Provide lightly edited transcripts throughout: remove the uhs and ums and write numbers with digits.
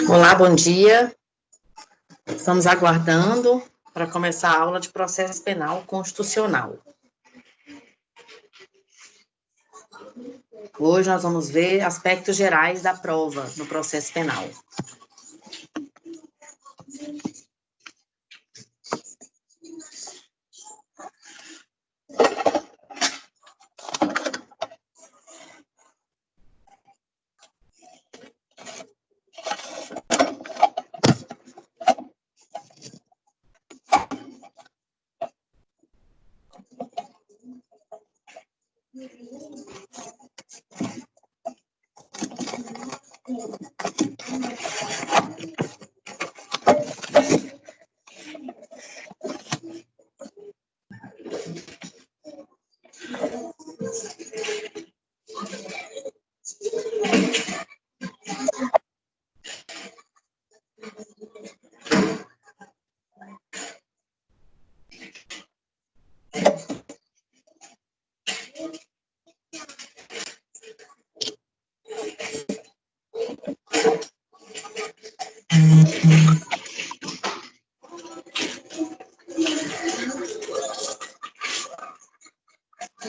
Olá, bom dia. Estamos aguardando para começar a aula de processo penal constitucional. Hoje nós vamos ver aspectos gerais da prova no processo penal.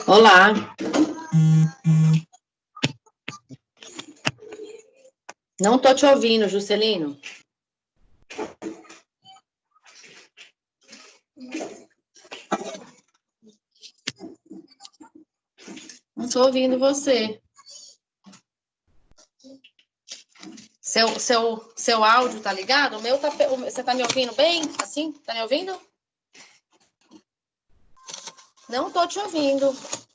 Olá. Não estou te ouvindo, Juscelino. Não estou ouvindo você. Seu áudio tá ligado? O meu tá. Você tá me ouvindo bem? Assim? Tá me ouvindo? Não tô te ouvindo.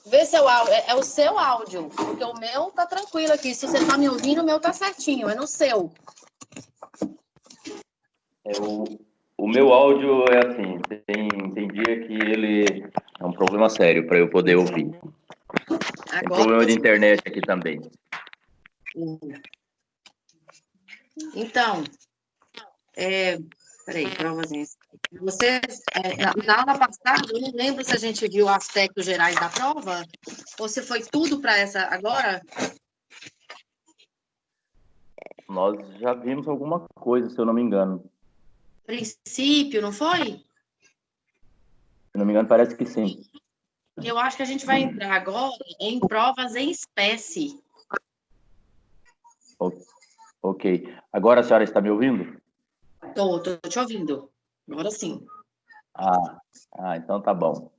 Vê seu áudio. É o seu áudio. Porque o meu tá tranquilo aqui. Se você tá me ouvindo, o meu tá certinho. É no seu. O meu áudio é assim. Tem dia que ele é um problema sério para eu poder ouvir. Tem problema de internet aqui também. Então, peraí, provazinhas. Vocês, na aula passada, eu não lembro se a gente viu aspectos gerais da prova, ou se foi tudo para essa agora? Nós já vimos alguma coisa, se eu não me engano. Princípio, não foi? Se não me engano, parece que sim. Eu acho que a gente vai entrar agora em provas em espécie. Ok. Agora a senhora está me ouvindo? Tô te ouvindo. Agora sim. Então tá bom.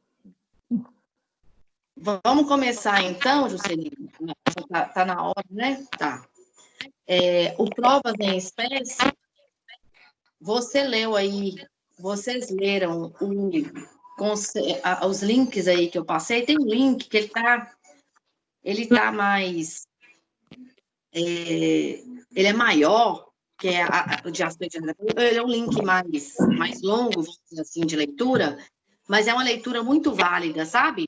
Vamos começar então, Juscelino? Tá na hora, né? Tá. O provas em espécie, você leu aí, vocês leram os links aí que eu passei? Tem um link que ele tá mais, ele é maior, que é o de aspecto, ele é um link mais longo, vamos dizer assim, de leitura, mas é uma leitura muito válida, sabe?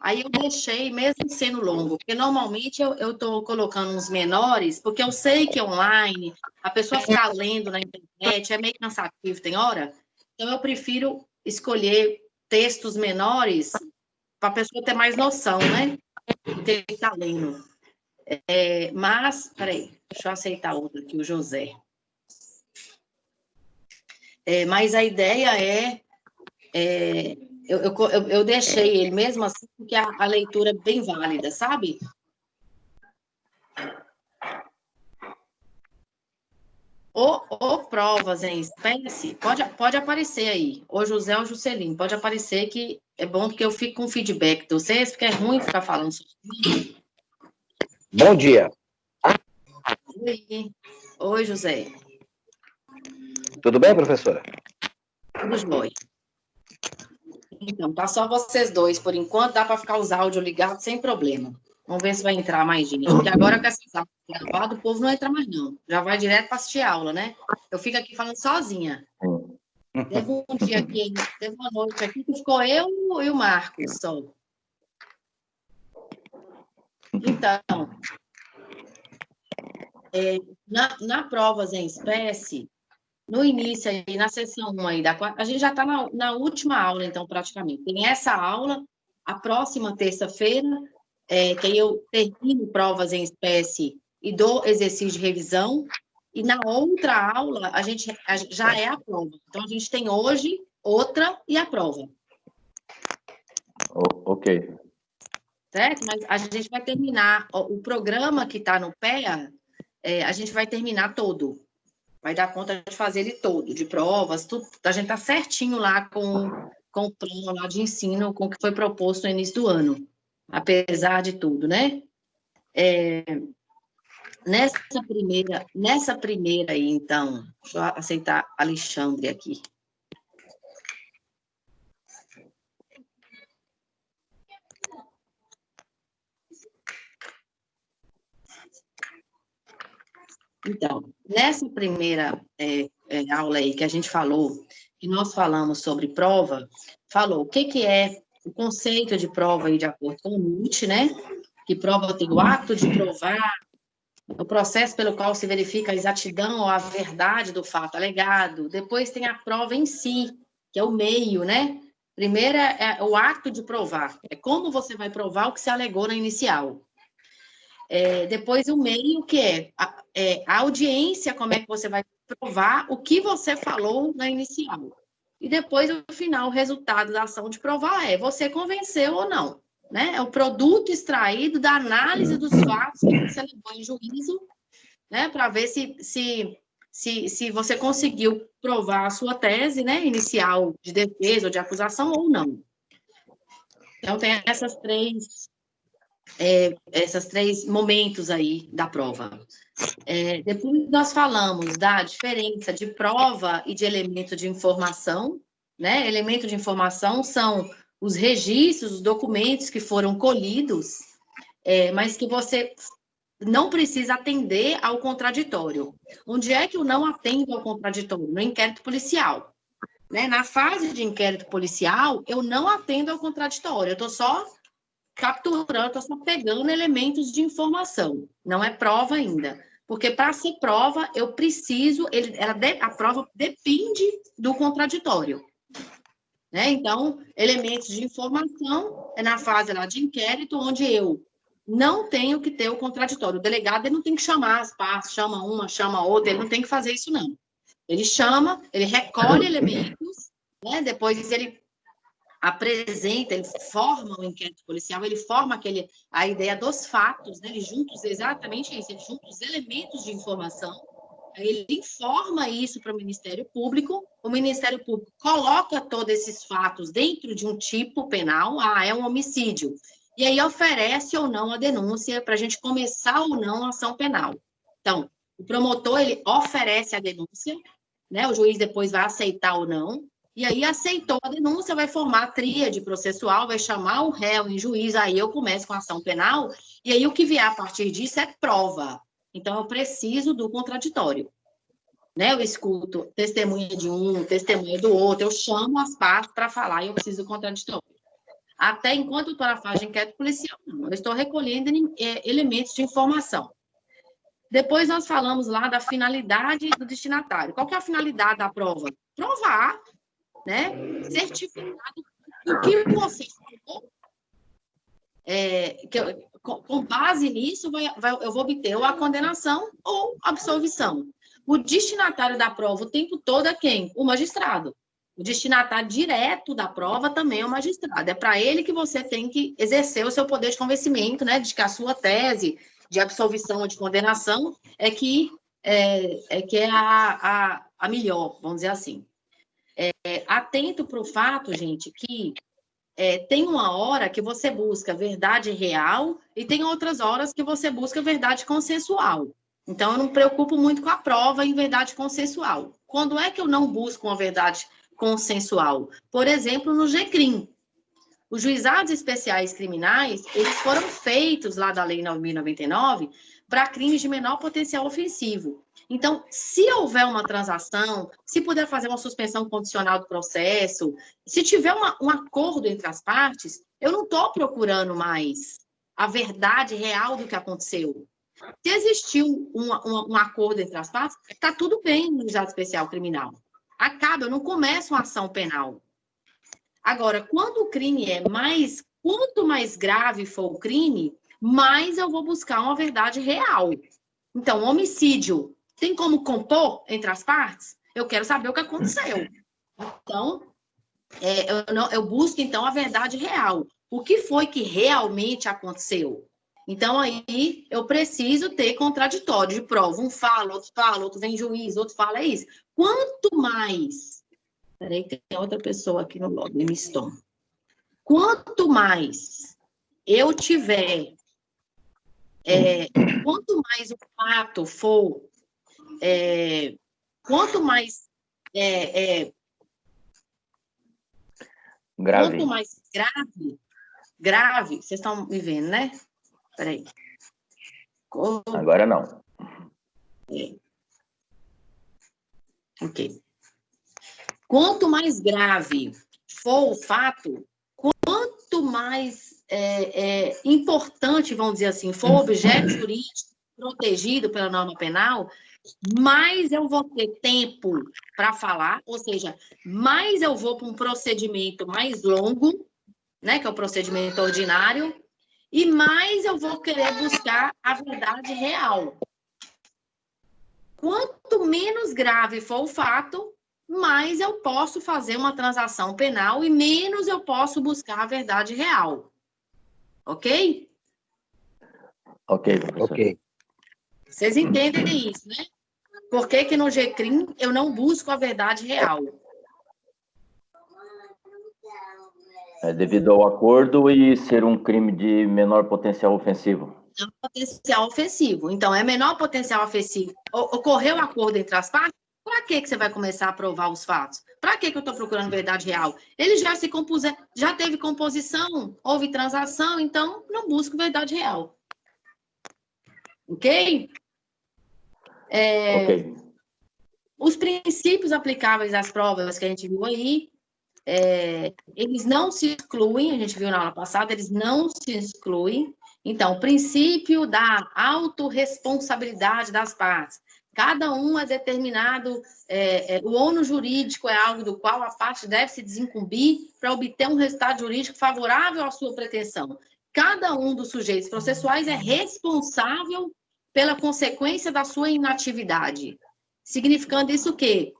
Aí eu deixei, mesmo sendo longo, porque normalmente eu estou colocando uns menores, porque eu sei que online, a pessoa ficar lendo na internet é meio cansativo, tem hora. Então, eu prefiro escolher textos menores para a pessoa ter mais noção, né? Do que ele está lendo. Mas, peraí, deixa eu aceitar outro aqui, o José. Mas a ideia eu deixei ele mesmo assim, porque a leitura é bem válida, sabe? Ou provas em espécie, pode aparecer aí. Ou José ou Juscelino, pode aparecer que é bom porque eu fico com feedback de vocês, porque é ruim ficar falando sozinho. Bom dia. Oi, José. Tudo bem, professora? Tudo jóia. Então, tá só vocês dois, por enquanto, dá para ficar os áudios ligados sem problema. Vamos ver se vai entrar mais gente, porque agora com essas aulas gravadas, o povo não entra mais, não. Já vai direto para assistir a aula, né? Eu fico aqui falando sozinha. Teve um dia aqui, teve uma noite aqui que ficou eu e o Marcos só. Então, na provas em espécie, no início aí, na sessão 1 aí, a gente já está na última aula, então, praticamente. Tem essa aula, a próxima terça-feira, que aí eu termino provas em espécie e dou exercício de revisão, e na outra aula já é a prova. Então, a gente tem hoje outra e a prova. Ok. Certo? Mas a gente vai terminar, o programa que está no PEA, a gente vai terminar todo. Vai dar conta de fazer ele todo, de provas, tudo. A gente está certinho lá com o plano lá de ensino, com o que foi proposto no início do ano. Apesar de tudo, né? Nessa primeira aí, então, deixa eu aceitar Alexandre aqui. Então, nessa primeira aula aí que a gente falou, que nós falamos sobre prova, falou o que é o conceito de prova aí de acordo com o NUT, né? Que prova tem o ato de provar, o processo pelo qual se verifica a exatidão ou a verdade do fato alegado. Depois tem a prova em si, que é o meio, né? Primeiro é o ato de provar, é como você vai provar o que se alegou na inicial. Depois o meio, que é a audiência, como é que você vai provar o que você falou na inicial. E depois, no final, o resultado da ação de provar você convenceu ou não. Né? É o produto extraído da análise dos fatos que você levou em juízo, né? Para ver se você conseguiu provar a sua tese, né? Inicial de defesa ou de acusação ou não. Então, tem esses três momentos aí da prova. Depois nós falamos da diferença de prova e de elemento de informação, né? Elemento de informação são os registros, os documentos que foram colhidos, mas que você não precisa atender ao contraditório. Onde é que eu não atendo ao contraditório? No inquérito policial. Né? Na fase de inquérito policial, eu não atendo ao contraditório, eu estou só capturando, estou só pegando elementos de informação, não é prova ainda. Porque para ser prova, eu preciso, a prova depende do contraditório. Né? Então, elementos de informação é na fase lá de inquérito, onde eu não tenho que ter o contraditório. O delegado ele não tem que chamar as partes, chama uma, chama outra, ele não tem que fazer isso, não. Ele chama, ele recolhe elementos, né? Depois ele apresenta, ele forma o inquérito policial, ele forma a ideia dos fatos, né? Ele junta exatamente isso, ele junta os elementos de informação, ele informa isso para o Ministério Público coloca todos esses fatos dentro de um tipo penal, é um homicídio, e aí oferece ou não a denúncia para a gente começar ou não a ação penal. Então, o promotor, ele oferece a denúncia, né? O juiz depois vai aceitar ou não, e aí aceitou a denúncia, vai formar a tríade processual, vai chamar o réu em juiz, aí eu começo com a ação penal, e aí o que vier a partir disso é prova. Então, eu preciso do contraditório. Né? Eu escuto testemunha de um, testemunha do outro, eu chamo as partes para falar e eu preciso do contraditório. Até enquanto eu estou na fase de inquérito policial, não. Eu estou recolhendo elementos de informação. Depois nós falamos lá da finalidade do destinatário. Qual que é a finalidade da prova? Provar, né? Certificado do que você falou. Com base nisso, eu vou obter ou a condenação ou a absolvição. O destinatário da prova o tempo todo é quem? O magistrado. O destinatário direto da prova também é o magistrado. É para ele que você tem que exercer o seu poder de convencimento, né? De que a sua tese de absolvição ou de condenação é a melhor, vamos dizer assim. Atento para o fato, gente, que tem uma hora que você busca verdade real e tem outras horas que você busca verdade consensual. Então, eu não me preocupo muito com a prova em verdade consensual. Quando é que eu não busco uma verdade consensual? Por exemplo, no GCRIM. Os juizados especiais criminais, eles foram feitos lá da Lei 9.099 para crimes de menor potencial ofensivo. Então, se houver uma transação, se puder fazer uma suspensão condicional do processo, se tiver um acordo entre as partes, eu não estou procurando mais a verdade real do que aconteceu. Se existiu um acordo entre as partes, está tudo bem no juizado especial criminal. Acaba, eu não começo uma ação penal. Agora, quando o crime quanto mais grave for o crime, mais eu vou buscar uma verdade real. Então, homicídio Tem como compor entre as partes? Eu quero saber o que aconteceu. Então, eu busco, então, a verdade real. O que foi que realmente aconteceu? Então, aí, eu preciso ter contraditório de prova. Um fala, outro vem juiz, outro fala, é isso. Quanto mais... Peraí, tem outra pessoa aqui no lobby, me estou. Quanto mais eu tiver... quanto mais o fato for... quanto mais... grave. Quanto mais grave, vocês estão me vendo, né? Peraí. Agora não. Ok. Quanto mais grave for o fato, quanto mais importante, vamos dizer assim, for o objeto jurídico protegido pela norma penal, mais eu vou ter tempo para falar, ou seja, mais eu vou para um procedimento mais longo, né, que é o procedimento ordinário, e mais eu vou querer buscar a verdade real. Quanto menos grave for o fato, mais eu posso fazer uma transação penal e menos eu posso buscar a verdade real. Ok? Ok, professor. Ok. Vocês entendem isso, né? Por que que no GCRIM eu não busco a verdade real? É devido ao acordo e ser um crime de menor potencial ofensivo. Potencial ofensivo. Então, é menor potencial ofensivo. Ocorreu um acordo entre as partes? Para que você vai começar a provar os fatos? Para que eu estou procurando verdade real? Ele já se compuseram, já teve composição, houve transação, então não busco verdade real. Ok? Ok. Os princípios aplicáveis às provas que a gente viu aí, eles não se excluem, a gente viu na aula passada, eles não se excluem. Então, o princípio da autorresponsabilidade das partes. Cada um é determinado, o ônus jurídico é algo do qual a parte deve se desincumbir para obter um resultado jurídico favorável à sua pretensão. Cada um dos sujeitos processuais é responsável pela consequência da sua inatividade. Significando isso que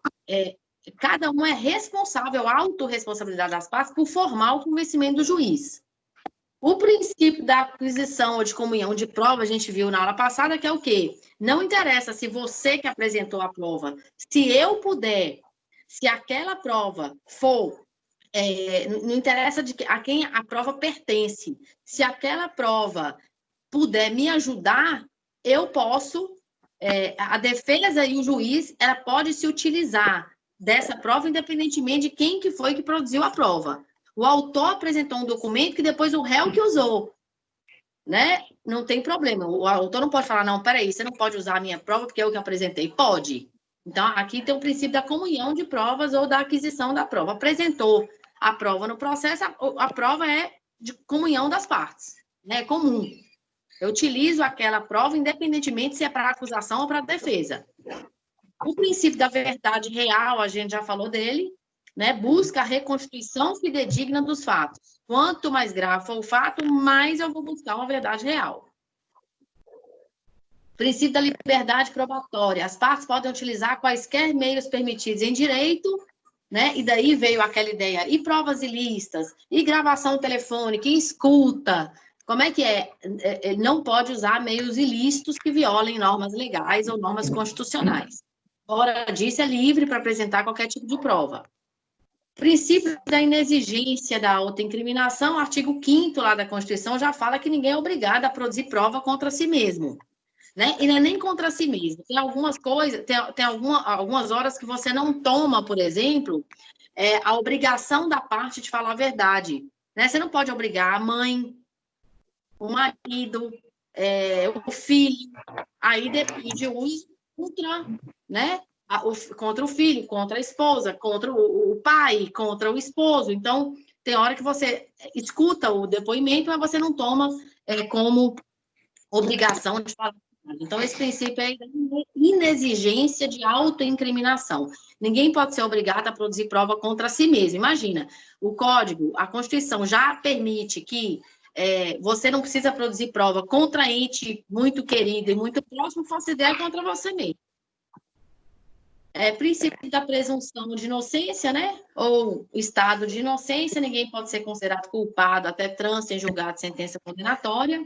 cada um é responsável, a autorresponsabilidade das partes, por formar o convencimento do juiz. O princípio da aquisição ou de comunhão de prova, a gente viu na aula passada, que é o quê? Não interessa se você que apresentou a prova, se eu puder, se aquela prova for, não interessa a quem a prova pertence, se aquela prova puder me ajudar, eu posso, a defesa e o juiz, ela pode se utilizar dessa prova, independentemente de quem que foi que produziu a prova. O autor apresentou um documento que depois o réu que usou, né? Não tem problema. O autor não pode falar, não, peraí, você não pode usar a minha prova porque eu que apresentei. Pode. Então, aqui tem o princípio da comunhão de provas ou da aquisição da prova. Apresentou a prova no processo, a prova é de comunhão das partes, né? É comum. Eu utilizo aquela prova independentemente se é para acusação ou para defesa. O princípio da verdade real, a gente já falou dele, né? Busca a reconstituição fidedigna dos fatos. Quanto mais grave for o fato, mais eu vou buscar uma verdade real. Princípio da liberdade probatória. As partes podem utilizar quaisquer meios permitidos em direito, né? E daí veio aquela ideia, e provas ilícitas, e gravação telefônica, e escuta. Como é que é? Ele não pode usar meios ilícitos que violem normas legais ou normas constitucionais. Fora disso, é livre para apresentar qualquer tipo de prova. Princípio da inexigência da autoincriminação, artigo 5º lá da Constituição já fala que ninguém é obrigado a produzir prova contra si mesmo, né? E não é nem contra si mesmo. Tem algumas coisas, tem algumas horas que você não toma, por exemplo, a obrigação da parte de falar a verdade, né? Você não pode obrigar a mãe, o marido, o filho, aí depende o uso contra, né? Contra o filho, contra a esposa, contra o pai, contra o esposo. Então, tem hora que você escuta o depoimento, mas você não toma como obrigação de falar. Então, esse princípio é inexigência de autoincriminação. Ninguém pode ser obrigado a produzir prova contra si mesmo. Imagina, o Código, a Constituição já permite que você não precisa produzir prova contra ente muito querido e muito próximo, faça ideia contra você mesmo. Princípio da presunção de inocência, né? Ou estado de inocência, ninguém pode ser considerado culpado até trânsito em julgado de sentença condenatória.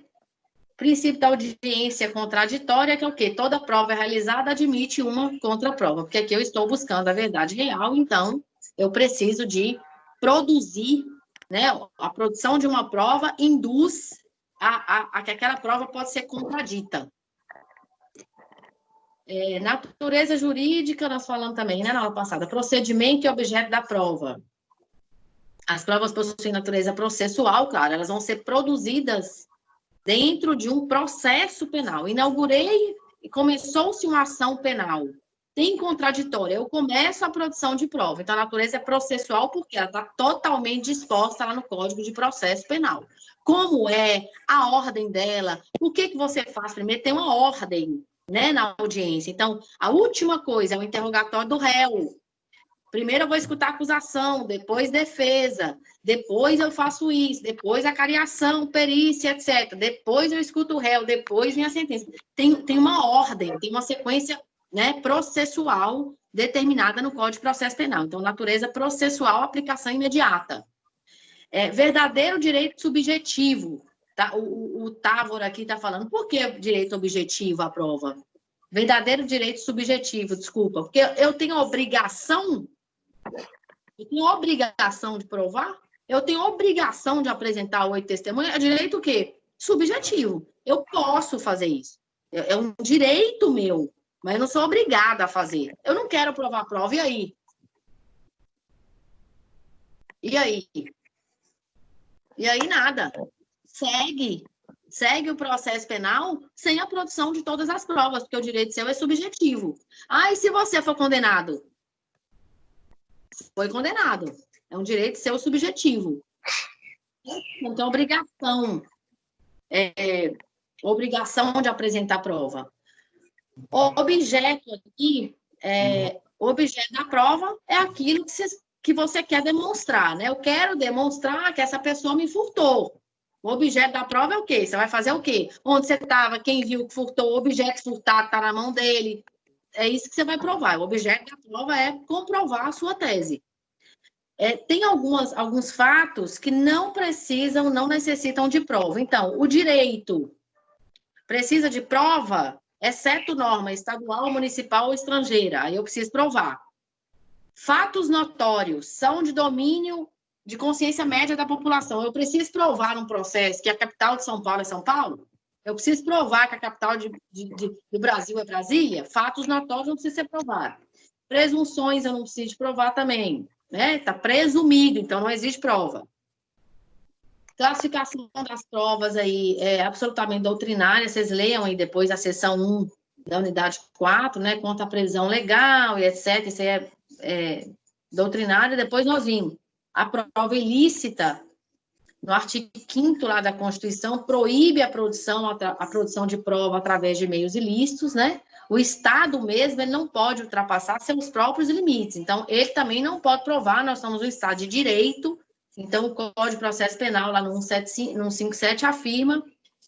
Princípio da audiência contraditória, que é o quê? Toda prova realizada admite uma contraprova, porque aqui eu estou buscando a verdade real, então eu preciso de produzir, né? A produção de uma prova induz a que aquela prova pode ser contradita. Natureza jurídica, nós falamos também, né, na aula passada, procedimento e objeto da prova. As provas possuem natureza processual, claro, elas vão ser produzidas dentro de um processo penal. Inaugurei e começou-se uma ação penal. Tem contraditória, eu começo a produção de prova. Então, a natureza é processual porque ela está totalmente disposta lá no Código de Processo Penal. Como é a ordem dela? O que você faz primeiro? Tem uma ordem, né, na audiência. Então, a última coisa é o interrogatório do réu. Primeiro eu vou escutar a acusação, depois defesa, depois eu faço isso, depois a cariação, perícia, etc. Depois eu escuto o réu, depois vem a sentença. Tem uma ordem, tem uma sequência, né, processual determinada no Código de Processo Penal. Então, natureza processual, aplicação imediata. Verdadeiro direito subjetivo. Tá? O Távor aqui está falando, por que direito objetivo à prova? Verdadeiro direito subjetivo, desculpa. Porque eu tenho obrigação de provar, eu tenho obrigação de apresentar 8 testemunhas, é direito o quê? Subjetivo. Eu posso fazer isso. É um direito meu, mas eu não sou obrigada a fazer. Eu não quero provar a prova, e aí? E aí? E aí nada. Segue o processo penal sem a produção de todas as provas, porque o direito seu é subjetivo. E se você for condenado? Foi condenado. É um direito seu subjetivo. Não tem obrigação de apresentar prova. O objeto aqui, o objeto da prova é aquilo que você quer demonstrar, né? Eu quero demonstrar que essa pessoa me furtou. O objeto da prova é o quê? Você vai fazer o quê? Onde você estava, quem viu que furtou, o objeto furtado está na mão dele. É isso que você vai provar. O objeto da prova é comprovar a sua tese. Tem alguns fatos que não necessitam de prova. Então, o direito precisa de prova, exceto norma estadual, municipal ou estrangeira. Aí eu preciso provar. Fatos notórios são de domínio de consciência média da população. Eu preciso provar num processo que a capital de São Paulo é São Paulo? Eu preciso provar que a capital do Brasil é Brasília? Fatos notórios não precisam ser provados. Presunções eu não preciso provar também. Está presumido, então não existe prova. Classificação das provas aí é absolutamente doutrinária. Vocês leiam aí depois a seção 1 da unidade 4, né? Quanto à previsão legal e etc. Isso aí é doutrinário. Depois nós vimos a prova ilícita, no artigo 5º lá da Constituição, proíbe a produção de prova através de meios ilícitos, né? O Estado mesmo, ele não pode ultrapassar seus próprios limites. Então, ele também não pode provar, nós somos um Estado de direito, então o Código de Processo Penal, lá no 157, afirma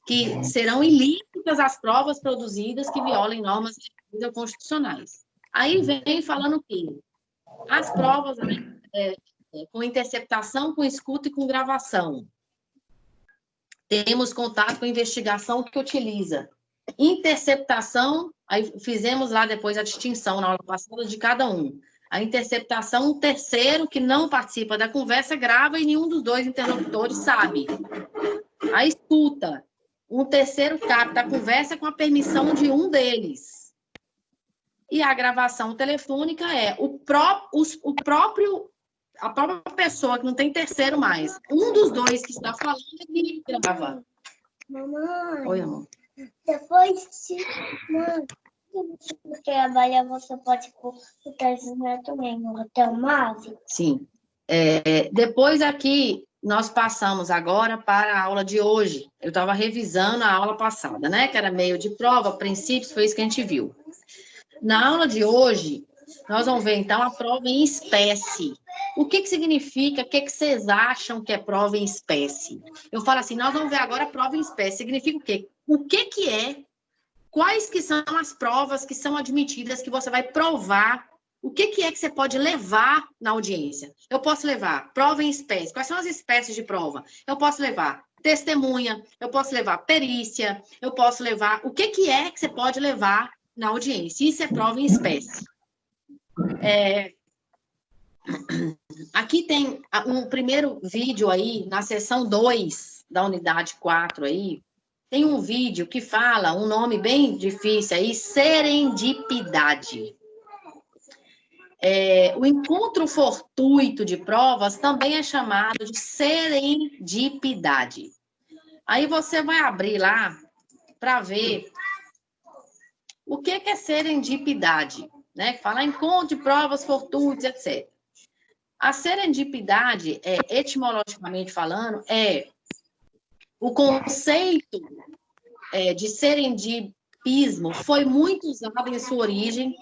que serão ilícitas as provas produzidas que violem normas constitucionais. Aí vem falando o quê? As provas com interceptação, com escuta e com gravação. Temos contato com investigação que utiliza interceptação, aí fizemos lá depois a distinção na aula passada de cada um. A interceptação, um terceiro que não participa da conversa grava e nenhum dos dois interlocutores sabe. A escuta, um terceiro capta a conversa com a permissão de um deles. E a gravação telefônica é a própria pessoa que não tem terceiro mais. Um dos dois que está falando é que grava. Mamãe. Oi, amor. Depois de você trabalhar, você pode consultar isso também no Hotel Mave? Sim. Depois aqui, nós passamos agora para a aula de hoje. Eu estava revisando a aula passada, né? Que era meio de prova, princípios, foi isso que a gente viu. Na aula de hoje, nós vamos ver, então, a prova em espécie. O que significa? O que vocês acham que é prova em espécie? Eu falo assim, nós vamos ver agora a prova em espécie. Significa o quê? O que é? Quais que são as provas que são admitidas que você vai provar O que é que você pode levar na audiência? Eu posso levar prova em espécie. Quais são as espécies de prova? Eu posso levar testemunha, eu posso levar perícia, eu posso levar... O que é que você pode levar na audiência? Isso é prova em espécie. Aqui tem um primeiro vídeo aí, na seção 2 da unidade 4 aí, tem um vídeo que fala um nome bem difícil aí, serendipidade. O encontro fortuito de provas também é chamado de serendipidade. Aí você vai abrir lá para ver o que é serendipidade, né? Fala encontro de provas fortuitas, etc. A serendipidade, etimologicamente falando, o conceito de serendipismo foi muito usado em sua origem,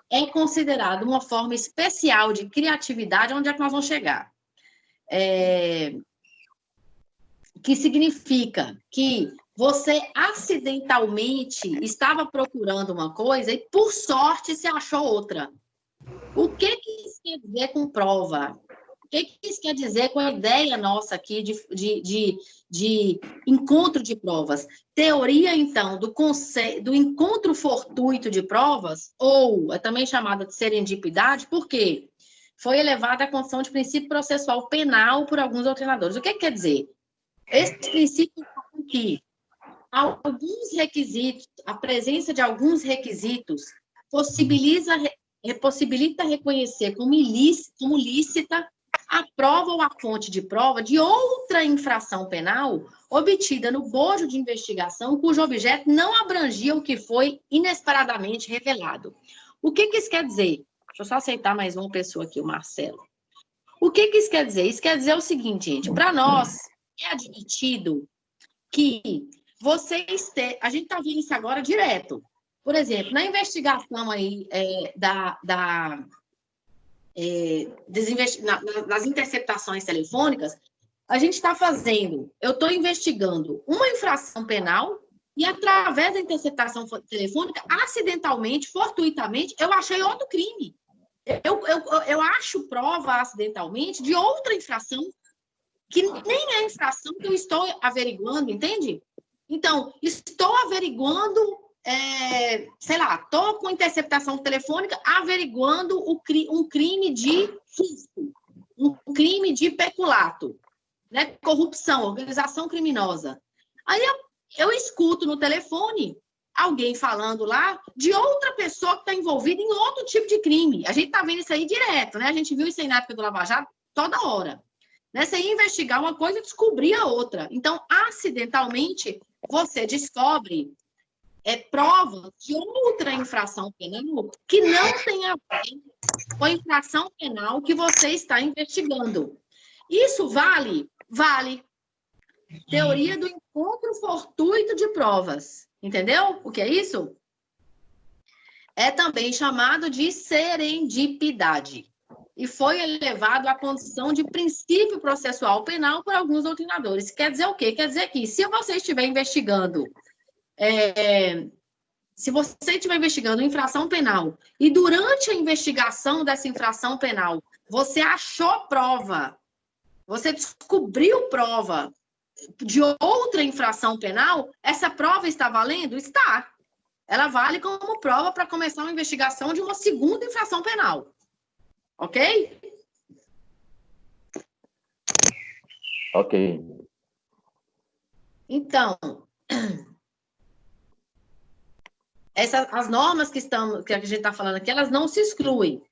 é considerado uma forma especial de criatividade. Onde é que nós vamos chegar? Que significa que você acidentalmente estava procurando uma coisa e, por sorte, se achou outra. O que isso quer dizer com prova? O que isso quer dizer com a ideia nossa aqui de encontro de provas? Teoria, então, do conceito do encontro fortuito de provas, ou é também chamada de serendipidade, por quê? Foi elevada à condição de princípio processual penal por alguns doutrinadores. O que quer dizer? Esse princípio fala que alguns requisitos, a presença de alguns requisitos possibilita reconhecer como lícita a prova ou a fonte de prova de outra infração penal obtida no bojo de investigação cujo objeto não abrangia o que foi inesperadamente revelado. O que isso quer dizer? Deixa eu só aceitar mais uma pessoa aqui, o Marcelo. O que isso quer dizer? Isso quer dizer o seguinte, gente, para nós é admitido que a gente está vendo isso agora direto. Por exemplo, na investigação aí nas interceptações telefônicas, a gente está eu estou investigando uma infração penal e, através da interceptação telefônica, acidentalmente, fortuitamente, eu achei outro crime. Eu acho prova acidentalmente de outra infração que nem é a infração que eu estou averiguando, entende? Então, estou averiguando, sei lá, estou com interceptação telefônica averiguando um crime de furto, um crime de peculato, né? Corrupção, organização criminosa. Aí eu escuto no telefone alguém falando lá de outra pessoa que está envolvida em outro tipo de crime. A gente está vendo isso aí direto, né? A gente viu isso aí na época do Lava Jato toda hora. Né? Você ia investigar uma coisa e descobrir a outra. Então, acidentalmente, você descobre provas de outra infração penal que não tem a ver com a infração penal que você está investigando. Isso vale? Vale. Teoria do encontro fortuito de provas. Entendeu o que é isso? É também chamado de serendipidade. E foi elevado à condição de princípio processual penal por alguns doutrinadores. Quer dizer o quê? Quer dizer que, se você estiver investigando, infração penal, e durante a investigação dessa infração penal, você achou prova, você descobriu prova de outra infração penal, essa prova está valendo? Está. Ela vale como prova para começar uma investigação de uma segunda infração penal. Ok? Ok. Então, as normas que a gente está falando aqui, elas não se excluem.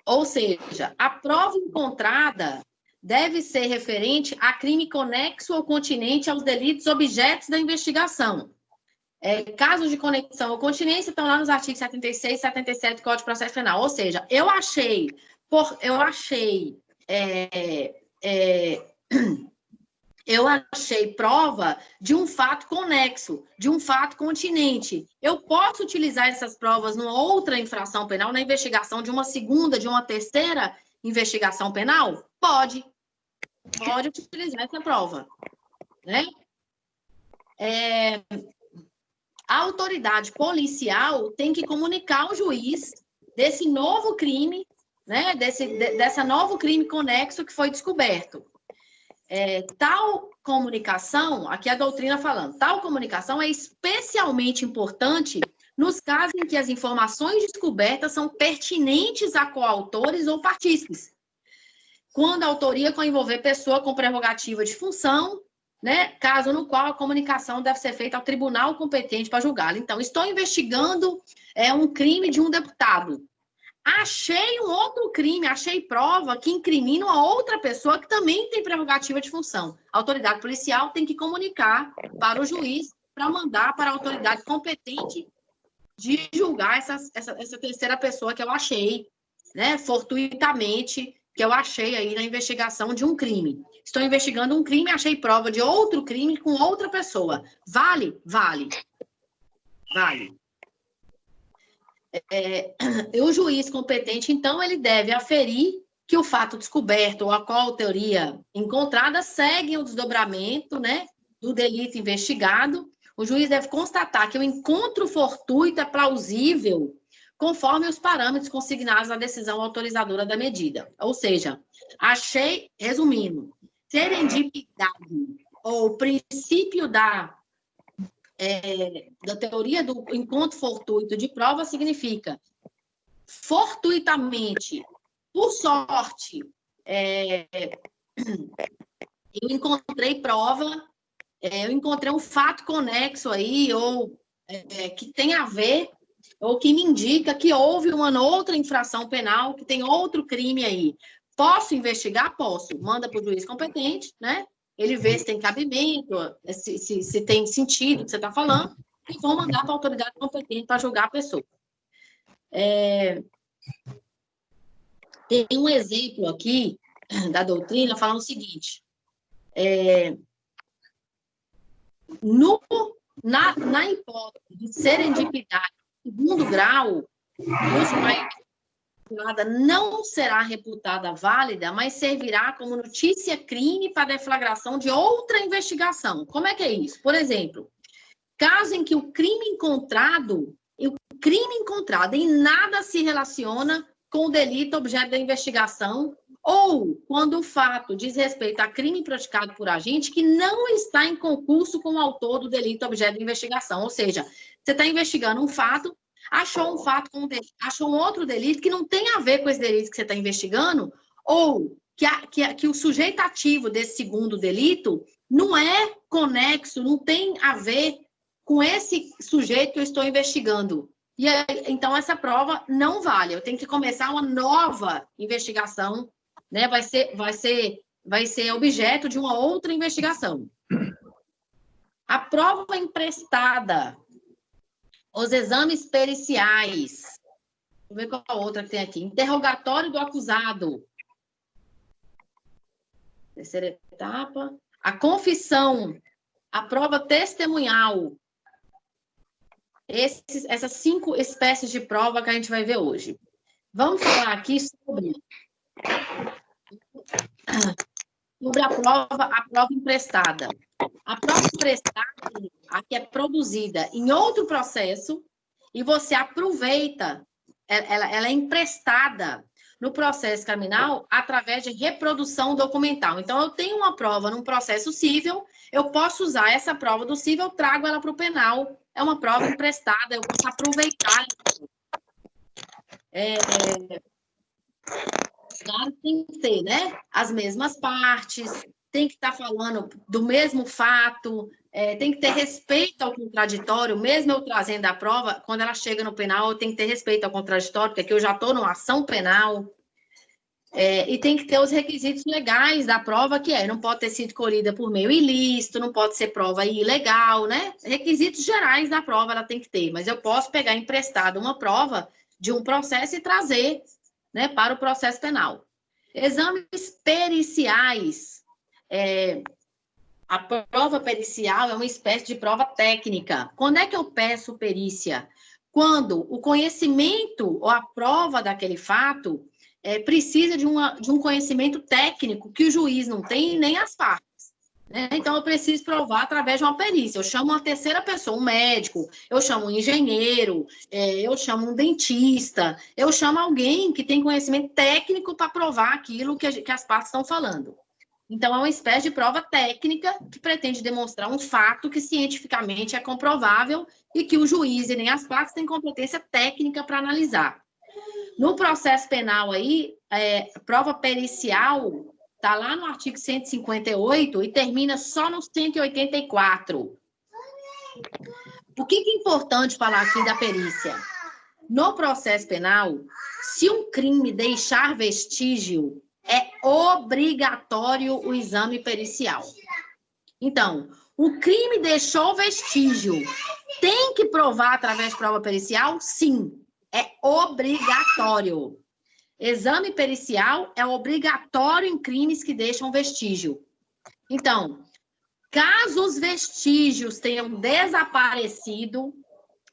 Ou seja, a prova encontrada deve ser referente a crime conexo ou continente aos delitos objetos da investigação. Casos de conexão ou continência estão lá nos artigos 76 e 77 do Código de Processo Penal. Ou seja, eu achei prova de um fato conexo, de um fato continente. Eu posso utilizar essas provas numa outra infração penal, na investigação de uma segunda, de uma terceira investigação penal? Pode. Pode utilizar essa prova. Né? a autoridade policial tem que comunicar ao juiz desse novo crime, né, dessa novo crime conexo que foi descoberto. Tal comunicação, aqui a doutrina falando, tal comunicação é especialmente importante nos casos em que as informações descobertas são pertinentes a coautores ou partícipes. Quando a autoria envolver pessoa com prerrogativa de função, né, caso no qual a comunicação deve ser feita ao tribunal competente para julgá-la. Então, estou investigando um crime de um deputado. Achei um outro crime, achei prova que incrimina uma outra pessoa que também tem prerrogativa de função. A autoridade policial tem que comunicar para o juiz para mandar para a autoridade competente de julgar essa terceira pessoa que eu achei, né, fortuitamente, que eu achei aí na investigação de um crime. Estou investigando um crime, achei prova de outro crime com outra pessoa. Vale? Vale. Vale. O juiz competente, então, ele deve aferir que o fato descoberto ou a coautoria encontrada segue o desdobramento, né, do delito investigado. O juiz deve constatar que o encontro fortuito é plausível conforme os parâmetros consignados na decisão autorizadora da medida. Ou seja, achei, resumindo, serendipidade ou princípio da teoria do encontro fortuito de prova significa fortuitamente, por sorte, eu encontrei prova, eu encontrei um fato conexo aí, ou que tem a ver, ou que me indica que houve uma outra infração penal, que tem outro crime aí. Posso investigar? Posso. Manda para o juiz competente, né? Ele vê se tem cabimento, se tem sentido o que você está falando, e vão mandar para a autoridade competente para julgar a pessoa. Tem um exemplo aqui da doutrina falando o seguinte, na hipótese de serendipidade segundo grau, não será reputada válida, mas servirá como notícia crime para deflagração de outra investigação. Como é que é isso? Por exemplo, caso em que o crime encontrado em nada se relaciona com o delito objeto da investigação, ou quando o fato diz respeito a crime praticado por agente que não está em concurso com o autor do delito objeto da investigação. Ou seja, você está investigando um fato, achou um outro delito que não tem a ver com esse delito que você está investigando, ou que o sujeito ativo desse segundo delito não é conexo, não tem a ver com esse sujeito que eu estou investigando. E aí, então, essa prova não vale. Eu tenho que começar uma nova investigação, né? Vai ser objeto de uma outra investigação. A prova emprestada, os exames periciais. Deixa eu ver qual a outra que tem aqui. Interrogatório do acusado. Terceira etapa. A confissão, a prova testemunhal. Essas 5 espécies de prova que a gente vai ver hoje. Vamos falar aqui sobre a prova emprestada. A prova emprestada, aqui é produzida em outro processo e você aproveita, ela é emprestada no processo criminal através de reprodução documental. Então, eu tenho uma prova num processo civil, eu posso usar essa prova do civil, eu trago ela para o penal. É uma prova emprestada, eu posso aproveitar. Claro, tem que ter, né? As mesmas partes, tem que estar falando do mesmo fato, tem que ter respeito ao contraditório, mesmo eu trazendo a prova, quando ela chega no penal, eu tenho que ter respeito ao contraditório, porque aqui eu já estou numa ação penal. E tem que ter os requisitos legais da prova, que não pode ter sido colhida por meio ilícito, não pode ser prova ilegal, né? Requisitos gerais da prova ela tem que ter, mas eu posso pegar emprestado uma prova de um processo e trazer, né, para o processo penal. Exames periciais. A prova pericial é uma espécie de prova técnica. Quando é que eu peço perícia? Quando o conhecimento ou a prova daquele fato precisa de um conhecimento técnico que o juiz não tem, nem as partes. né? Então, eu preciso provar através de uma perícia. Eu chamo uma terceira pessoa, um médico, eu chamo um engenheiro, eu chamo um dentista, eu chamo alguém que tem conhecimento técnico para provar aquilo que as partes estão falando. Então, é uma espécie de prova técnica que pretende demonstrar um fato que cientificamente é comprovável e que o juiz e nem as partes têm competência técnica para analisar. No processo penal aí, prova pericial está lá no artigo 158 e termina só no 184. O que é importante falar aqui da perícia? No processo penal, se um crime deixar vestígio, é obrigatório o exame pericial. Então, o crime deixou vestígio, tem que provar através de prova pericial? Sim, é obrigatório. Exame pericial é obrigatório em crimes que deixam vestígio. Então, caso os vestígios tenham desaparecido,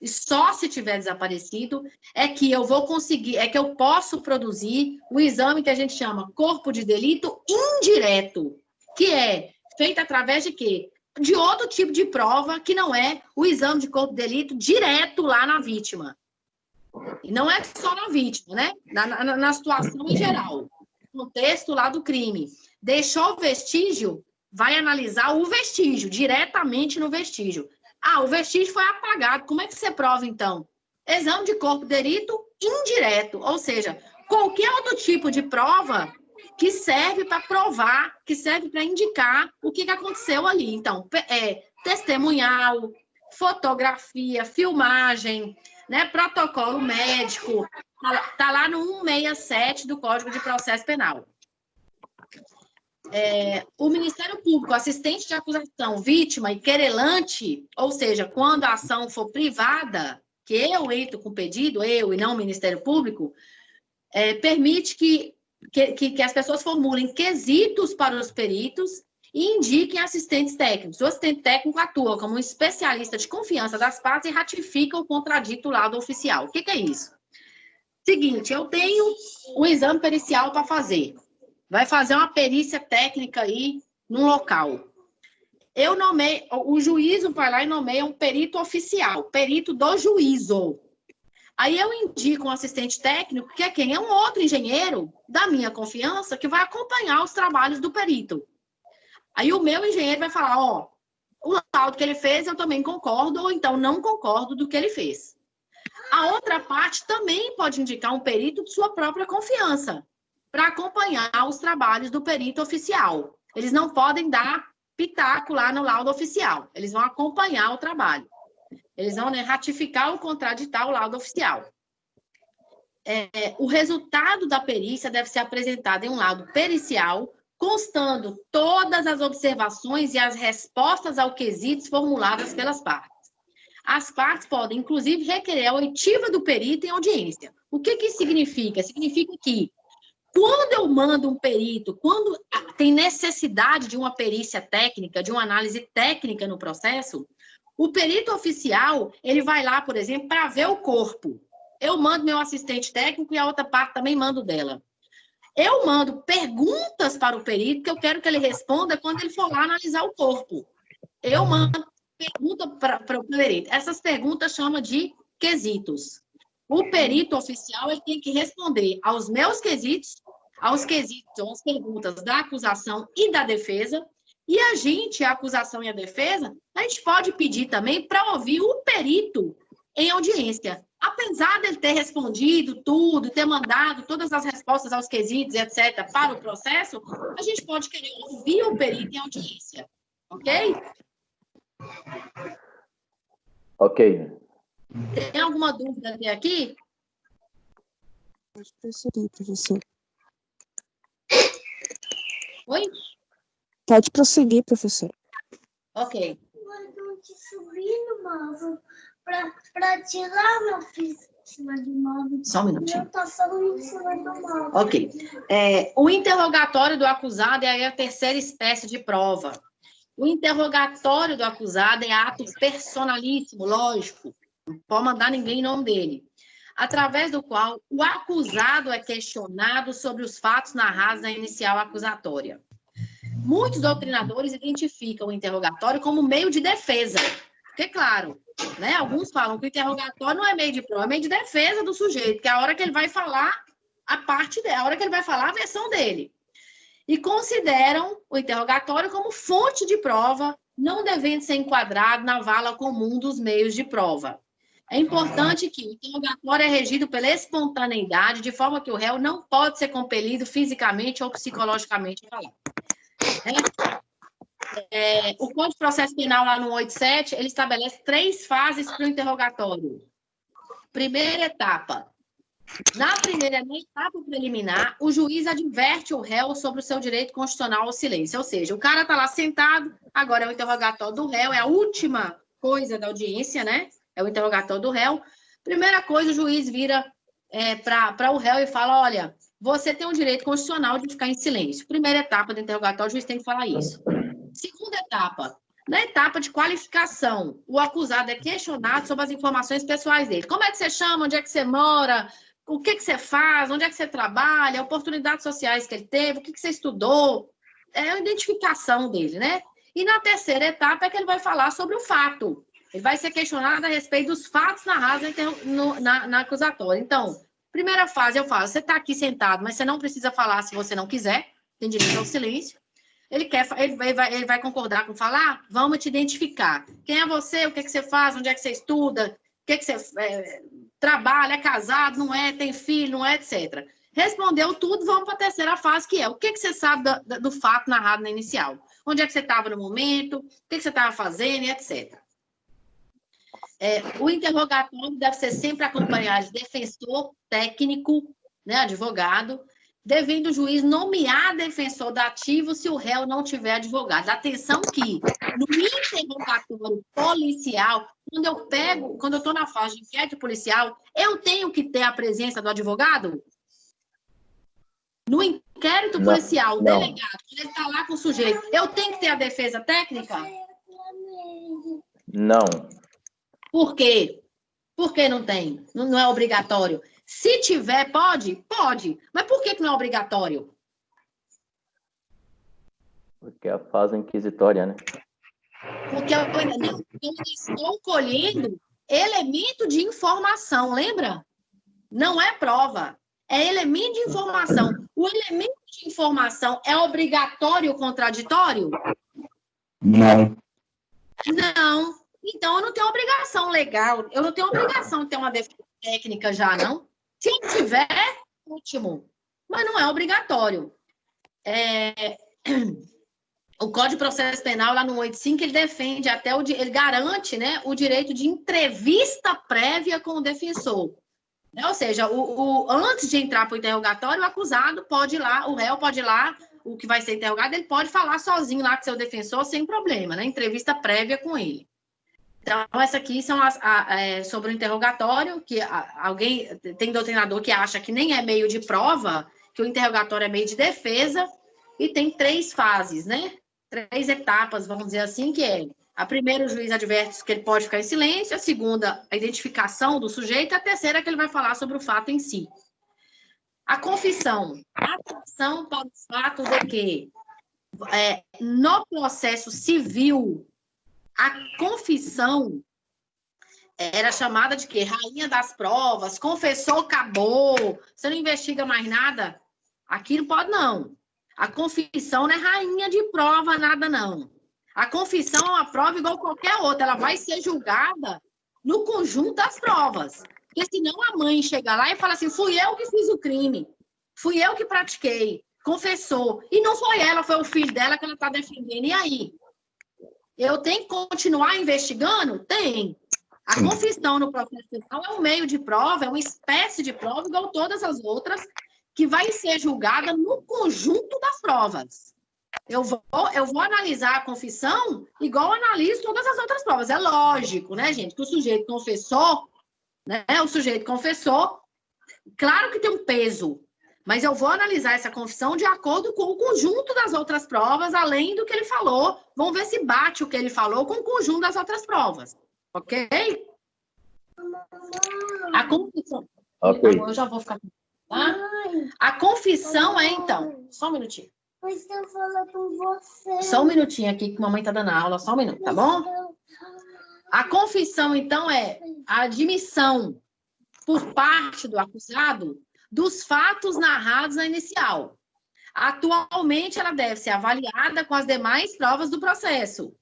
e só se tiver desaparecido, é que eu vou conseguir, é que eu posso produzir o exame que a gente chama corpo de delito indireto, que é feito através de quê? De outro tipo de prova que não é o exame de corpo de delito direto lá na vítima. E não é só na vítima, né? Na situação em geral. No contexto lá do crime. Deixou vestígio, vai analisar o vestígio, diretamente no vestígio. Ah, o vestígio foi apagado. Como é que você prova, então? Exame de corpo de delito indireto. Ou seja, qualquer outro tipo de prova que serve para provar, que serve para indicar o que aconteceu ali. Então, testemunhal, fotografia, filmagem, né, protocolo médico, está lá no 167 do Código de Processo Penal. O Ministério Público, assistente de acusação, vítima e querelante, ou seja, quando a ação for privada, que eu entro com pedido, eu e não o Ministério Público, permite que as pessoas formulem quesitos para os peritos e indiquem assistentes técnicos. O assistente técnico atua como um especialista de confiança das partes e ratifica o contradito lado oficial. O que é isso? Seguinte, eu tenho um exame pericial para fazer. Vai fazer uma perícia técnica aí num local. Eu nomeio, o juízo vai lá e nomeia um perito oficial, perito do juízo. Aí eu indico um assistente técnico, que é quem? É um outro engenheiro da minha confiança que vai acompanhar os trabalhos do perito. Aí o meu engenheiro vai falar, o laudo que ele fez eu também concordo, ou então não concordo do que ele fez. A outra parte também pode indicar um perito de sua própria confiança, para acompanhar os trabalhos do perito oficial. Eles não podem dar pitaco lá no laudo oficial, eles vão acompanhar o trabalho. Eles vão, né, ratificar ou contraditar o laudo oficial. O resultado da perícia deve ser apresentado em um laudo pericial, constando todas as observações e as respostas aos quesitos formuladas pelas partes. As partes podem, inclusive, requerer a oitiva do perito em audiência. O que isso significa? Significa que, quando eu mando um perito, quando tem necessidade de uma perícia técnica, de uma análise técnica no processo, o perito oficial, ele vai lá, por exemplo, para ver o corpo. Eu mando meu assistente técnico e a outra parte também mando dela. Eu mando perguntas para o perito que eu quero que ele responda quando ele for lá analisar o corpo. Eu mando pergunta para o perito. Essas perguntas chamam de quesitos. O perito oficial ele tem que responder aos meus quesitos, às perguntas da acusação e da defesa, e a gente, a acusação e a defesa, a gente pode pedir também para ouvir o perito em audiência. Apesar dele ter respondido tudo, ter mandado todas as respostas aos quesitos, etc., para o processo, a gente pode querer ouvir o perito em audiência. Ok? Ok. Tem alguma dúvida até aqui? Pode prosseguir, professor. Oi? Pode prosseguir, professor. Ok. Eu te subindo, mano, pra tirar meu filho em cima do móvel. Só um minutinho. Eu tô falando em cima do móvel. Ok. O interrogatório do acusado é a terceira espécie de prova. O interrogatório do acusado é ato personalíssimo, lógico. Não pode mandar ninguém em nome dele. Através do qual o acusado é questionado sobre os fatos narrados na inicial acusatória. Muitos doutrinadores identificam o interrogatório como meio de defesa. Porque, claro, né, alguns falam que o interrogatório não é meio de prova, é meio de defesa do sujeito, que é a hora que ele vai falar a parte dele, a hora que ele vai falar a versão dele. E consideram o interrogatório como fonte de prova, não devendo ser enquadrado na vala comum dos meios de prova. É importante que o interrogatório é regido pela espontaneidade, de forma que o réu não pode ser compelido fisicamente ou psicologicamente a falar. O Código de Processo Penal, lá no 87, ele estabelece 3 fases para o interrogatório. Primeira etapa. Na etapa preliminar, o juiz adverte o réu sobre o seu direito constitucional ao silêncio. Ou seja, o cara está lá sentado, agora é o interrogatório do réu, é a última coisa da audiência, né? É o interrogatório do réu. Primeira coisa, o juiz vira para o réu e fala, olha, você tem o direito constitucional de ficar em silêncio. Primeira etapa do interrogatório, o juiz tem que falar isso. Segunda etapa. Na etapa de qualificação, o acusado é questionado sobre as informações pessoais dele. Como é que você chama? Onde é que você mora? O que você faz? Onde é que você trabalha? Oportunidades sociais que ele teve? O que você estudou? É a identificação dele, né? E na terceira etapa é que ele vai falar sobre o fato. Ele vai ser questionado a respeito dos fatos narrados na acusatória. Então, primeira fase eu falo, você está aqui sentado, mas você não precisa falar se você não quiser, tem direito ao silêncio. Ele vai concordar com falar? Vamos te identificar. Quem é você? O que você faz? Onde é que você estuda? O que você trabalha? É casado? Não é? Tem filho? Não é? Etc. Respondeu tudo, vamos para a terceira fase, que é o que você sabe do fato narrado na inicial? Onde é que você estava no momento? O que você estava fazendo? E etc. O interrogatório deve ser sempre acompanhado de defensor técnico, né, advogado, devendo o juiz nomear defensor dativo se o réu não tiver advogado. Atenção que, no interrogatório policial, quando eu estou na fase de inquérito policial, eu tenho que ter a presença do advogado? No inquérito policial, o delegado, ele está lá com o sujeito, eu tenho que ter a defesa técnica? Não. Por quê? Por que não tem? Não é obrigatório. Se tiver, pode? Pode. Mas por que não é obrigatório? Porque é a fase inquisitória, né? Porque eu estou colhendo elemento de informação, lembra? Não é prova. É elemento de informação. O elemento de informação é obrigatório ou contraditório? Não. Não. Então, eu não tenho obrigação legal. Eu não tenho obrigação de ter uma defesa técnica já, não. Se tiver, ótimo. Mas não é obrigatório. O Código de Processo Penal, lá no 85, ele defende ele garante, né, o direito de entrevista prévia com o defensor. Ou seja, antes de entrar para o interrogatório, o acusado pode ir lá, o réu pode ir lá, o que vai ser interrogado, ele pode falar sozinho lá com seu defensor sem problema, né? Entrevista prévia com ele. Então, essa aqui são sobre o interrogatório, que alguém tem doutrinador que acha que nem é meio de prova, que o interrogatório é meio de defesa, e tem 3 fases, né? 3 etapas, vamos dizer assim, que é a primeira, o juiz adverte que ele pode ficar em silêncio, a segunda, a identificação do sujeito, a terceira é que ele vai falar sobre o fato em si. A confissão. Atenção para o fato de que no processo civil, a confissão era chamada de quê? Rainha das provas, confessou, acabou, você não investiga mais nada? Aqui não pode, não. A confissão não é rainha de prova, nada, não. A confissão é uma prova igual qualquer outra, ela vai ser julgada no conjunto das provas. Porque senão a mãe chega lá e fala assim, fui eu que fiz o crime, fui eu que pratiquei, confessou. E não foi ela, foi o filho dela que ela está defendendo. E aí? Eu tenho que continuar investigando? Tem. A confissão no processo penal é um meio de prova, é uma espécie de prova, igual todas as outras, que vai ser julgada no conjunto das provas. Eu vou analisar a confissão igual eu analiso todas as outras provas. É lógico, né, gente, que o sujeito confessou, né? O sujeito confessou, claro que tem um peso, mas eu vou analisar essa confissão de acordo com o conjunto das outras provas, além do que ele falou. Vamos ver se bate o que ele falou com o conjunto das outras provas. Ok? A confissão. Ok. Eu já vou ficar. Tá? A confissão então. Só um minutinho. Mas eu falo com você. Só um minutinho aqui, que a mamãe tá dando aula, só um minuto, tá bom? A confissão, então, é a admissão por parte do acusado dos fatos narrados na inicial. Atualmente, ela deve ser avaliada com as demais provas do processo.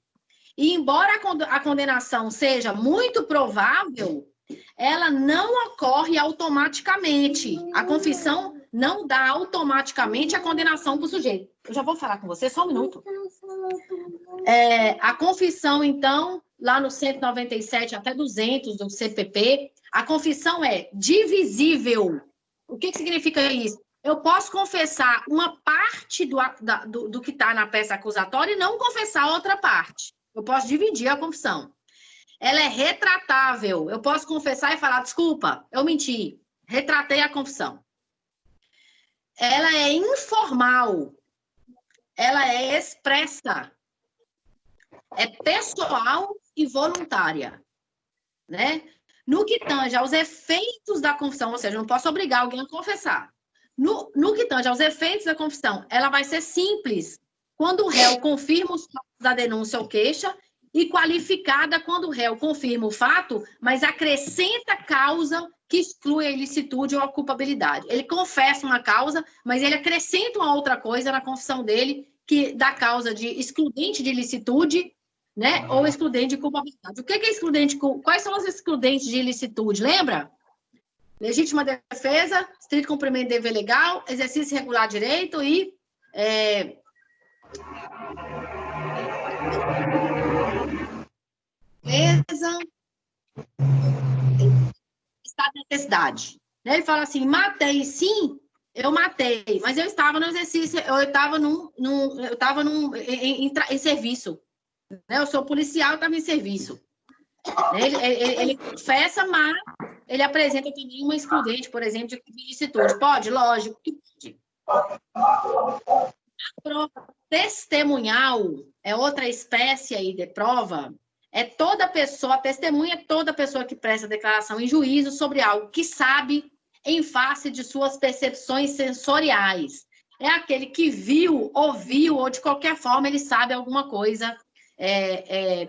E, embora a condenação seja muito provável, ela não ocorre automaticamente. A confissão não dá automaticamente a condenação para o sujeito. Eu já vou falar com você, só um minuto. A confissão, então, lá no 197 até 200 do CPP, a confissão é divisível. O que significa isso? Eu posso confessar uma parte do que está na peça acusatória e não confessar outra parte. Eu posso dividir a confissão. Ela é retratável. Eu posso confessar e falar, desculpa, eu menti. Retratei a confissão. Ela é informal. Ela é expressa. É pessoal e voluntária. Né? No que tange aos efeitos da confissão, ou seja, eu não posso obrigar alguém a confessar. No que tange aos efeitos da confissão, ela vai ser simples quando o réu confirma os fatos da denúncia ou queixa e qualificada quando o réu confirma o fato, mas acrescenta causa que exclui a ilicitude ou a culpabilidade. Ele confessa uma causa, mas ele acrescenta uma outra coisa na confissão dele, que dá causa de excludente de ilicitude, né, ou excludente de culpabilidade. O que é excludente? Quais são os excludentes de ilicitude? Lembra? Legítima defesa, estrito cumprimento de dever legal, exercício regular de direito e defesa, estado de necessidade. Ele fala assim, matei sim, eu matei, mas eu estava no exercício, eu estava em serviço. Eu sou policial, eu estava em serviço. Ele confessa, mas ele apresenta também uma excludente, por exemplo, de ilicitude. Pode? Lógico que pode. A prova testemunhal é outra espécie aí de prova. É toda pessoa, a testemunha é toda pessoa que presta declaração em juízo sobre algo que sabe em face de suas percepções sensoriais. É aquele que viu, ouviu, ou de qualquer forma ele sabe alguma coisa,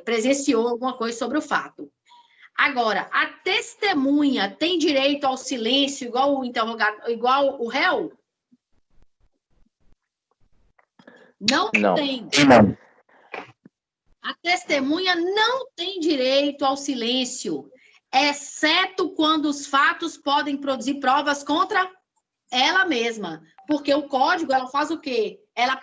presenciou alguma coisa sobre o fato. Agora, a testemunha tem direito ao silêncio igual o interrogatório, igual o réu? Não tem. A testemunha não tem direito ao silêncio, exceto quando os fatos podem produzir provas contra ela mesma. Porque o código, ela faz o quê? Ela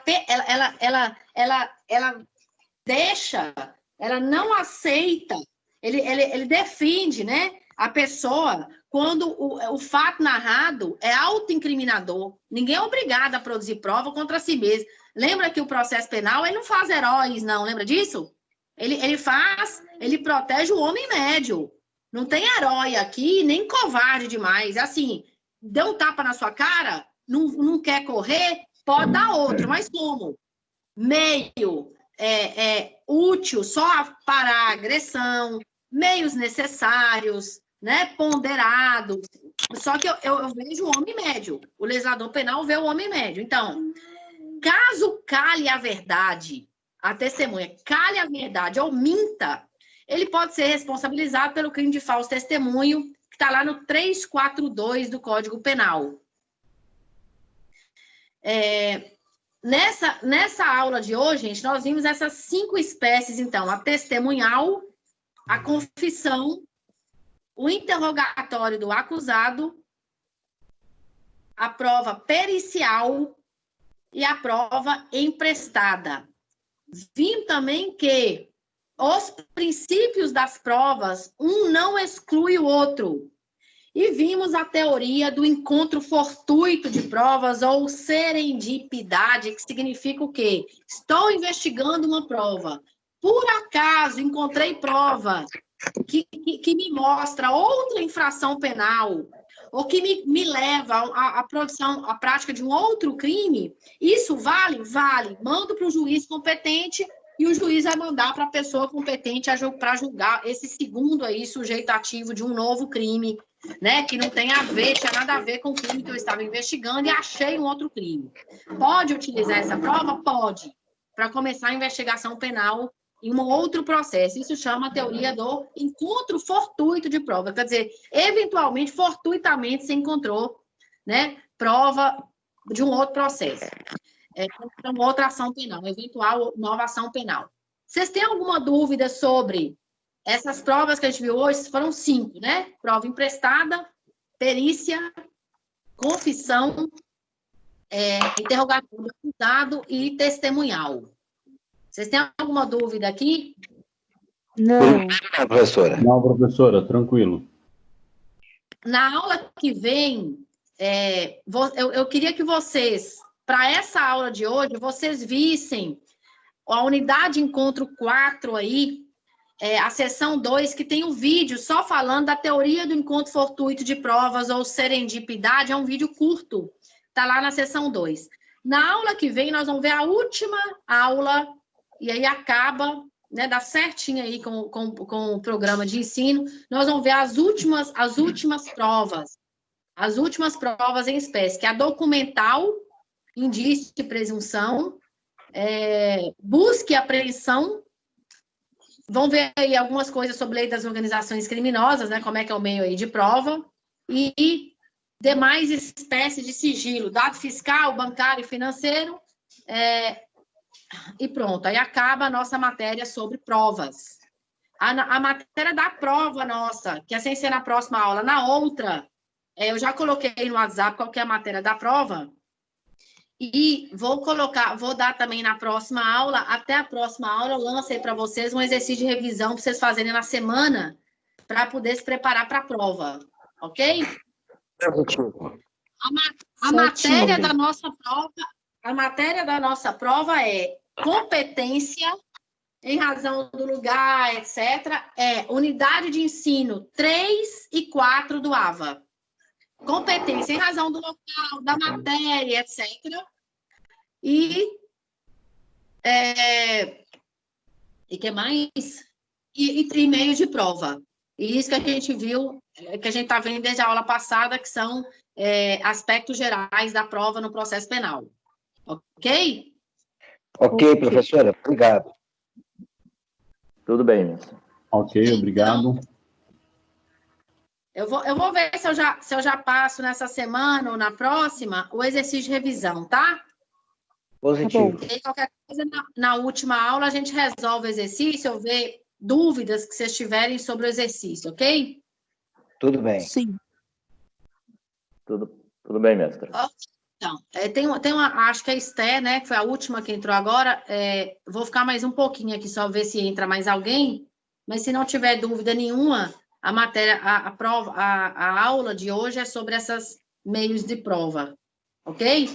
deixa, ela não aceita, ele defende, né, a pessoa quando o fato narrado é autoincriminador. Ninguém é obrigado a produzir prova contra si mesmo. Lembra que o processo penal, ele não faz heróis, não. Lembra disso? Ele protege o homem médio. Não tem herói aqui, nem covarde demais. Assim, deu um tapa na sua cara, não quer correr, pode dar outro. Mas como? Meio útil só para a agressão, meios necessários, né, ponderados. Só que eu vejo o homem médio. O legislador penal vê o homem médio. Então, caso cale a verdade, a testemunha cale a verdade ou minta, ele pode ser responsabilizado pelo crime de falso testemunho, que está lá no 342 do Código Penal. Nessa aula de hoje, gente, nós vimos essas 5 espécies, então, a testemunhal, a confissão, o interrogatório do acusado, a prova pericial e a prova emprestada. Vimos também que os princípios das provas, um não exclui o outro. E vimos a teoria do encontro fortuito de provas ou serendipidade, que significa o quê? Estou investigando uma prova. Por acaso encontrei prova que me mostra outra infração penal, ou que me leva à produção, à prática de um outro crime. Isso vale? Vale. Mando para o juiz competente e o juiz vai mandar para a pessoa competente para julgar esse segundo aí, sujeito ativo de um novo crime né? Que não tem a ver, tinha nada a ver com o crime que eu estava investigando e achei um outro crime. Pode utilizar essa prova? Pode, para começar a investigação penal em um outro processo. Isso chama a teoria do encontro fortuito de prova. Quer dizer, eventualmente, fortuitamente, se encontrou, né, prova de um outro processo. Uma outra ação penal, uma eventual nova ação penal. Vocês têm alguma dúvida sobre essas provas que a gente viu hoje? Foram 5, né? Prova emprestada, perícia, confissão, interrogatório do acusado e testemunhal. Vocês têm alguma dúvida aqui? Não. Não, professora. Não, professora, tranquilo. Na aula que vem, eu queria que vocês, para essa aula de hoje, vocês vissem a unidade encontro 4 aí, a seção 2, que tem um vídeo só falando da teoria do encontro fortuito de provas ou serendipidade, é um vídeo curto, está lá na seção 2. Na aula que vem, nós vamos ver a última aula, e aí acaba, né, dá certinho aí com o programa de ensino, nós vamos ver as últimas provas, as últimas provas em espécie, que é a documental, indício de presunção, busca e apreensão. Vão ver aí algumas coisas sobre a lei das organizações criminosas, né? Como é que é o meio aí de prova. E demais espécies de sigilo, dado fiscal, bancário e financeiro. E pronto, aí acaba a nossa matéria sobre provas. A matéria da prova nossa, que é sem ser na próxima aula, na outra, eu já coloquei no WhatsApp qual que é a matéria da prova. E vou dar também na próxima aula, até a próxima aula, eu lancei para vocês um exercício de revisão para vocês fazerem na semana, para poder se preparar para a prova, ok? A matéria da nossa prova é competência, em razão do lugar, etc., unidade de ensino 3 e 4 do AVA. Competência em razão do local, da matéria, etc. E que mais? E meio de prova. E isso que a gente viu, que a gente está vendo desde a aula passada, que são aspectos gerais da prova no processo penal. Ok? Ok, professora, obrigado. Tudo bem, mestre. Ok, obrigado. Eu vou ver se eu já passo nessa semana ou na próxima o exercício de revisão, tá? Positivo. E qualquer coisa, na última aula, a gente resolve o exercício, eu ver dúvidas que vocês tiverem sobre o exercício, ok? Tudo bem. Sim. Tudo bem, mestre. Então, tem uma, acho que a Esther, né, que foi a última que entrou agora, vou ficar mais um pouquinho aqui, só ver se entra mais alguém, mas se não tiver dúvida nenhuma, a matéria, a prova, a aula de hoje é sobre esses meios de prova, ok?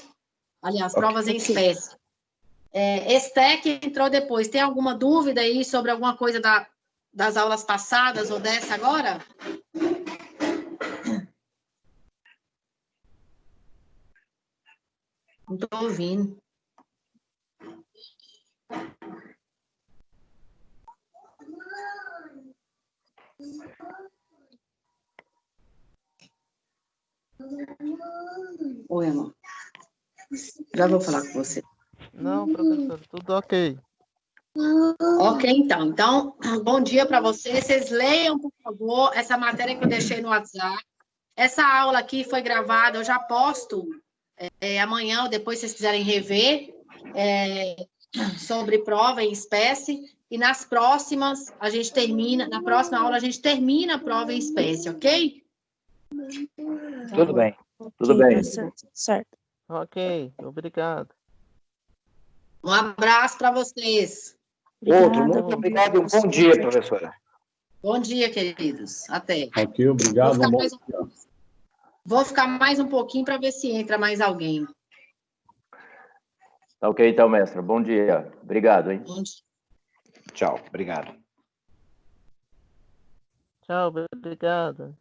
Aliás, provas em espécie. Esther, que entrou depois, tem alguma dúvida aí sobre alguma coisa das aulas passadas ou dessa agora? Não estou ouvindo. Oi, amor. Já vou falar com você. Não, professor, tudo ok. Ok, então. Então, bom dia para vocês. Vocês leiam, por favor, essa matéria que eu deixei no WhatsApp. Essa aula aqui foi gravada, eu já posto amanhã ou depois, se vocês quiserem rever, sobre prova em espécie. E nas próximas, na próxima aula, a gente termina a prova em espécie, ok? Tudo bem. Tudo bem. Certo. Ok, obrigado. Um abraço para vocês. Outro, muito obrigado e um bom dia, professora. Bom dia, queridos. Até. Ok, obrigado. Vou ficar mais um pouquinho para ver se entra mais alguém. Tá ok, então, mestre. Bom dia. Obrigado, hein? Bom dia. Tchau, obrigado. Tchau, obrigado.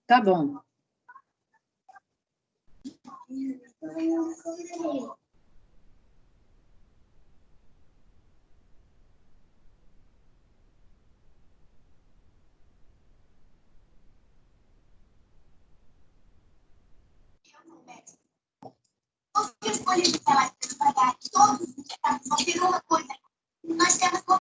Tá bom. Você escolheu falar que vai dar todos os detalhes, só tem uma coisa